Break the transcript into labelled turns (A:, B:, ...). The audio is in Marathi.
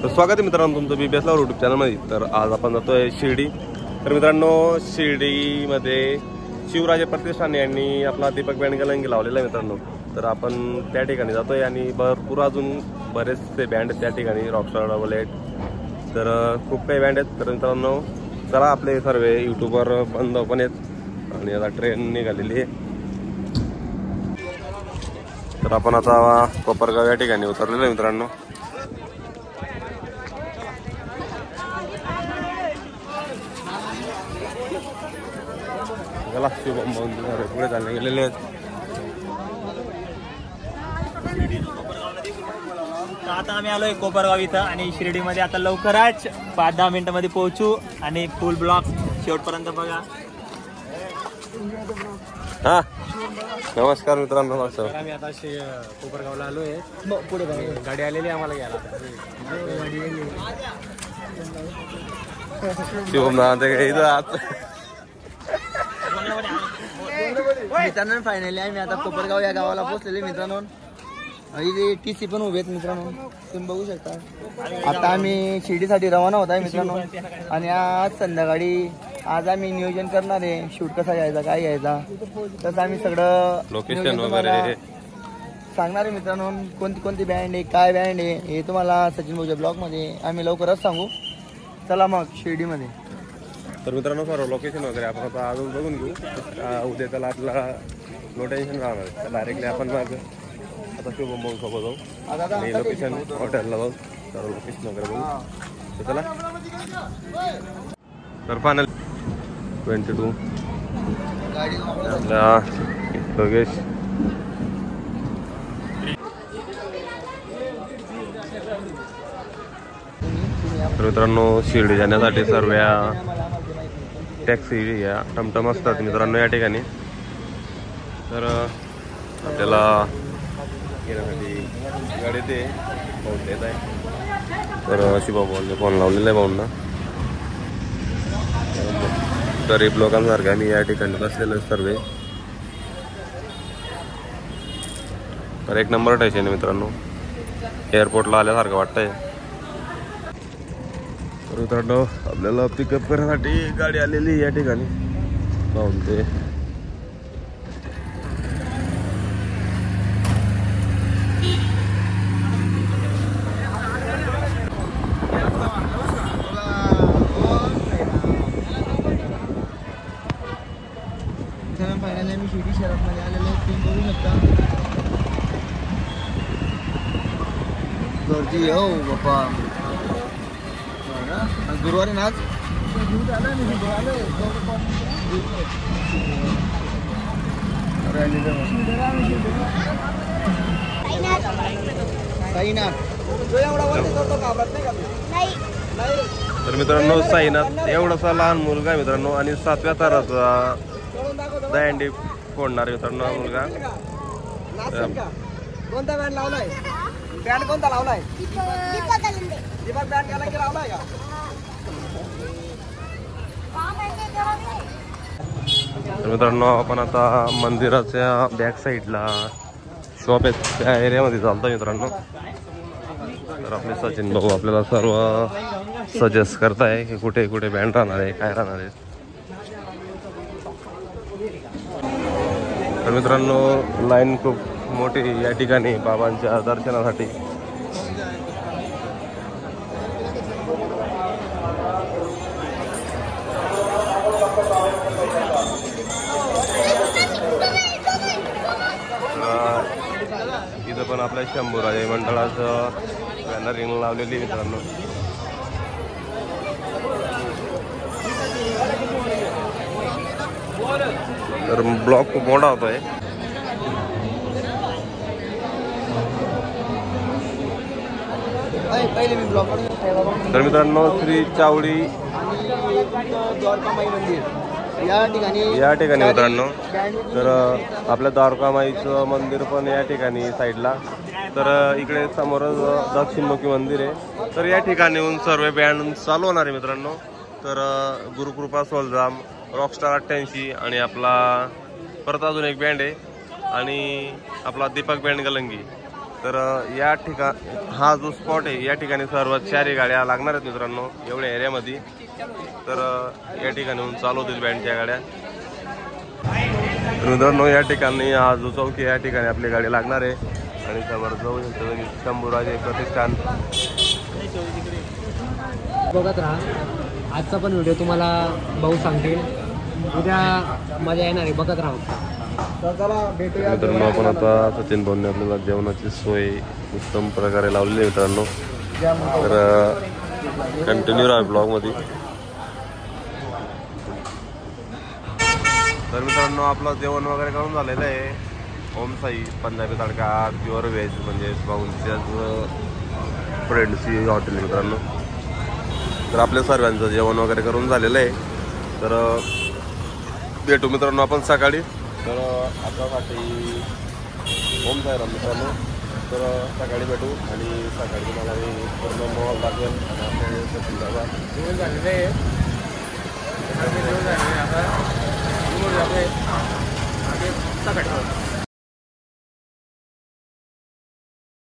A: तर स्वागत आहे मित्रांनो तुमचं BBS ला यूट्यूब चॅनलमध्ये। तर आज आपण जातोय शिर्डी। तर मित्रांनो शिर्डीमध्ये शिवराजे प्रतिष्ठान यांनी आपला दीपक बँड गलंगी लावलेला आहे मित्रांनो। तर आपण त्या ठिकाणी जातोय आणि भरपूर अजून बरेचसे बँड त्या ठिकाणी रॉकस्टार डबल एट तर खूप काही बँड आहेत। तर मित्रांनो चला आपले सर्व यूट्यूबर बंद पण आहेत आणि आता ट्रेन निघालेली आहे। तर आपण आता कोपरगाव या ठिकाणी उतरलेलो आहे मित्रांनो। पुढे चालले गेलेले आहेत।
B: आता आम्ही आलोय कोपरगाव इथं आणि शिर्डीमध्ये आता लवकरच 5-10 मिनिटांमध्ये पोहोचू आणि फुल ब्लॉक शेवटपर्यंत बघा।
A: हा नमस्कार मित्रांनो,
B: आम्ही आता कोपरगावला आलोय। पुढे गाडी आलेली आम्हाला घ्यायला मित्रांनो फायनली आम्ही आता कोपरगाव या गावाला पोहोचलेले मित्रांनो। इथे TC पण उभे आहेत मित्रांनो, तुम्ही बघू शकता। आता आम्ही शिर्डीसाठी रवाना होत आहे मित्रांनो आणि आज संध्याकाळी आज आम्ही नियोजन करणार आहे शूट कसा घ्यायचा काय घ्यायचा तसं आम्ही सगळं
A: लोकेशन वगैरे
B: सांगणार आहे मित्रांनो। कोणती बँड आहे काय बँड आहे हे तुम्हाला सचिन भाऊच्या ब्लॉग मध्ये आम्ही लवकरच सांगू। चला मग शिर्डीमध्ये।
A: तर मित्रांनो सर्व लोकेशन वगैरे आपण आता अजून बघून घेऊ। उद्या त्याला आपला नो टेन्शन राहणार आहे। डायरेक्टली आपण मग आता शुभम भाऊ सोबत जाऊ आणि लोकेशन हॉटेलला जाऊ सर्व लोकेशन वगैरे बघू। तर चला तर फायनल 22 आपला योगेश तर मित्रांनो शिर्डी जाण्यासाठी सर्व टॅक्सी या टमटम असतात मित्रांनो या ठिकाणी। तर आपल्याला येण्यासाठी गाडी ते पाहून देत आहे। तर शिवा भाऊने फोन लावलेला आहे भाऊंना। गरीब लोकांसारखे आम्ही या ठिकाणी बसलेलो सर्व। तर एक नंबर स्टेशन आहे मित्रांनो, एअरपोर्टला आल्यासारखं वाटतंय। तर मित्रांनो आपल्याला पिकअप करण्यासाठी गाडी आलेली या ठिकाणी पाहून ते।
B: फायनली आम्ही शिर्डी शहरामध्ये आलेलो आहे, तुम्ही बघू शकता गर्दी हो बाप्पा। गुरुवारी नाच
A: तर मित्रांनो साईनाथ एवढासा लहान मुलगा आहे मित्रांनो आणि 7व्या ताराचा दंडी फोडणार मित्रांनो हा मुलगा।
B: कोणता बँड लावलाय? बँड कोणता लावलाय? दीपक बँड गलंगी लावलाय का?
A: तर मित्रांनो आपण आता मंदिराच्या बॅक साईडला शॉप आहे त्या एरियामध्ये चालतोय मित्रांनो। तर आपले सचिन भाऊ आपल्याला सर्व सजेस्ट करताय की कुठे कुठे बँड राहणार आहे काय राहणार आहे। तर मित्रांनो लाईन खूप मोठी या ठिकाणी बाबांच्या दर्शनासाठी। इथं पण आपल्या शंभूराजे मंडळाचं बॅनरिंग लावलेली मित्रांनो। तर ब्लॉक खूप मोठा होतोय। तर मित्रांनो श्री चावडी या ठिकाणी मित्रांनो तर आपल्या द्वारकामाईचं मंदिर पण या ठिकाणी साईडला। तर इकडे समोरच दक्षिणमुखी मंदिर आहे। तर या ठिकाणी येऊन सर्व बँड चालू होणार आहे मित्रांनो। तर गुरुकृपा सोलजाम, रॉकस्टार 88 आणि आपला परत अजून एक बँड आहे आणि आपला दीपक बँड गलंगी तर या हा जो स्पॉट आहे या ठिकाणी सर्व 4 गाड्या लागणार आहेत मित्रांनो एवढ्या एरियामध्ये. तर या ठिकाणी चालू होतील बँडच्या गाड्या. मित्रांनो या ठिकाणी हा जो चौक आहे या ठिकाणी आपली गाडी लागणार आहे. आणि समोर जाऊ शकतो शंभूराजे प्रतिष्ठान.
C: बघत राहा, आजचा पण व्हिडिओ तुम्हाला भाऊ सांगतील, उद्या मजा येणार आहे, बघत राहा.
A: मित्रांनो आपण आता सचिन भाऊंनी आपल्याला जेवणाची सोय उत्तम प्रकारे लावलेली आहे मित्रांनो. तर कंटिन्यू राहा ब्लॉगमध्ये. तर मित्रांनो आपलं जेवण वगैरे करून झालेलं आहे. ओम साई पंजाबी तडका प्युअर व्हेज म्हणजे भाऊंच्याच फ्रेंडची हॉटेल मित्रांनो. तर आपल्या सर्वांचं जेवण वगैरे करून झालेलं आहे. तर भेटू मित्रांनो आपण सकाळी. तर आतासाठी ओम साईराम मित्रांनो. तर सकाळी भेटू आणि सकाळी तुम्हाला मी पूर्ण मॉल दाखवेल. आणि आपले सचिन दादा जेवण झालेलं आहे. आता सकाळी